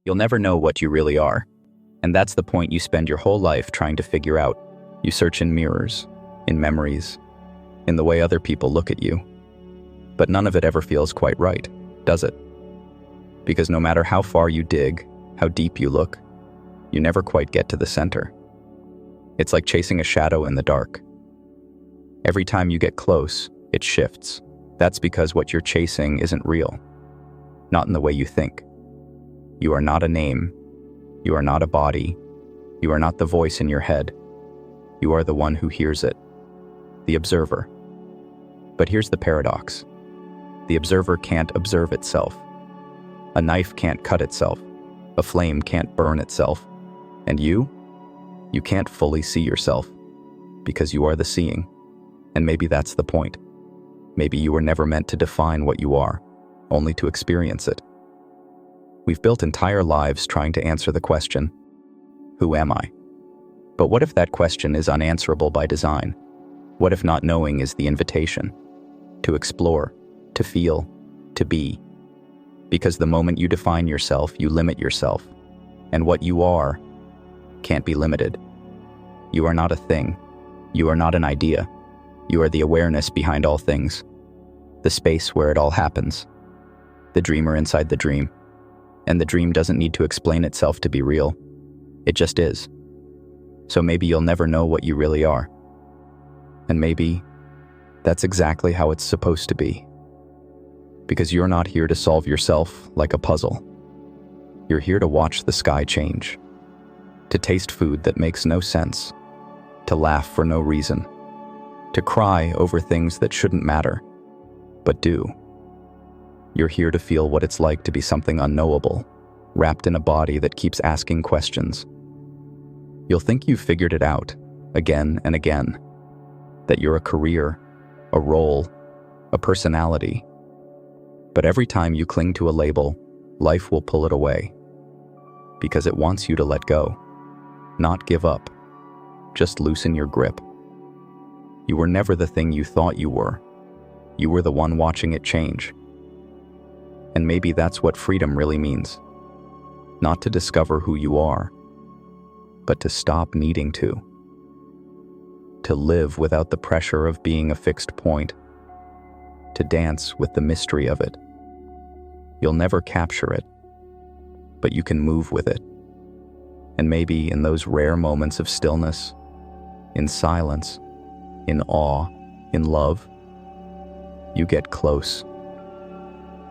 You'll never know what you really are. And that's the point you spend your whole life trying to figure out. You search in mirrors, in memories, in the way other people look at you. But none of it ever feels quite right, does it? Because no matter how far you dig, how deep you look, you never quite get to the center. It's like chasing a shadow in the dark. Every time you get close, it shifts. That's because what you're chasing isn't real. Not in the way you think. You are not a name. You are not a body. You are not the voice in your head. You are the one who hears it. The observer. But here's the paradox. The observer can't observe itself. A knife can't cut itself. A flame can't burn itself. And you can't fully see yourself because you are the seeing. And maybe that's the point. Maybe you were never meant to define what you are, only to experience it. We've built entire lives trying to answer the question, who am I? But what if that question is unanswerable by design? What if not knowing is the invitation? To explore, to feel, to be. Because the moment you define yourself, you limit yourself. And what you are can't be limited. You are not a thing. You are not an idea. You are the awareness behind all things. The space where it all happens. The dreamer inside the dream. And the dream doesn't need to explain itself to be real. It just is. So maybe you'll never know what you really are. And maybe that's exactly how it's supposed to be. Because you're not here to solve yourself like a puzzle. You're here to watch the sky change. To taste food that makes no sense. To laugh for no reason. To cry over things that shouldn't matter, but do. You're here to feel what it's like to be something unknowable, wrapped in a body that keeps asking questions. You'll think you've figured it out, again and again, that you're a career, a role, a personality. But every time you cling to a label, life will pull it away, because it wants you to let go, not give up, just loosen your grip. You were never the thing you thought you were. You were the one watching it change. And maybe that's what freedom really means. Not to discover who you are, but to stop needing to. To live without the pressure of being a fixed point. To dance with the mystery of it. You'll never capture it, but you can move with it. And maybe in those rare moments of stillness, in silence, in awe, in love, you get close.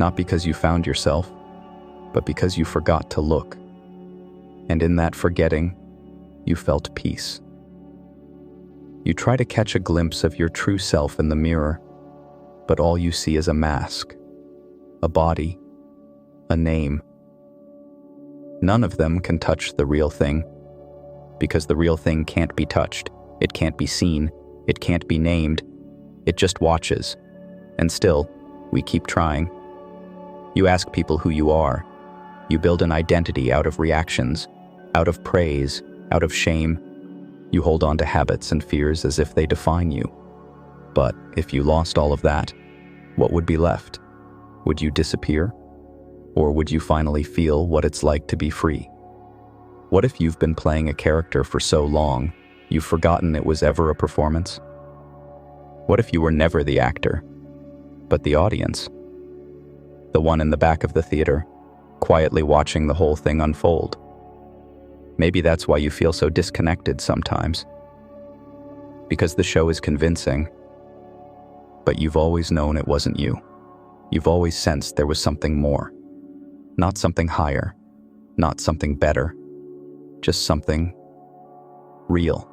Not because you found yourself, but because you forgot to look. And in that forgetting, you felt peace. You try to catch a glimpse of your true self in the mirror, but all you see is a mask, a body, a name. None of them can touch the real thing, because the real thing can't be touched, it can't be seen, it can't be named, it just watches. And still, we keep trying. You ask people who you are. You build an identity out of reactions, out of praise, out of shame. You hold on to habits and fears as if they define you. But if you lost all of that, what would be left? Would you disappear? Or would you finally feel what it's like to be free? What if you've been playing a character for so long, you've forgotten it was ever a performance? What if you were never the actor, but the audience? The one in the back of the theater, quietly watching the whole thing unfold. Maybe that's why you feel so disconnected sometimes. Because the show is convincing, but you've always known it wasn't you. You've always sensed there was something more. Not something higher, not something better, just something real.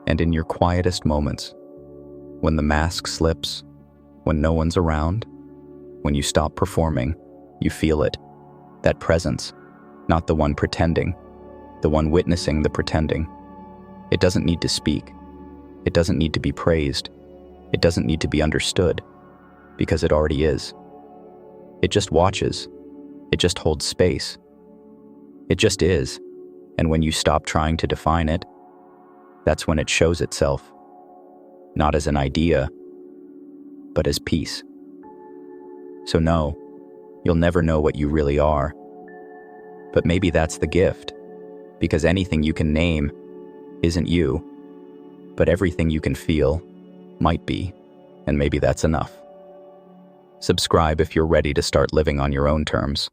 And in your quietest moments, when the mask slips, when no one's around, when you stop performing, you feel it. That presence, not the one pretending, the one witnessing the pretending. It doesn't need to speak. It doesn't need to be praised. It doesn't need to be understood, because it already is. It just watches. It just holds space. It just is. And when you stop trying to define it, that's when it shows itself. Not as an idea, but as peace. So no, you'll never know what you really are. But maybe that's the gift, because anything you can name isn't you, but everything you can feel might be, and maybe that's enough. Subscribe if you're ready to start living on your own terms.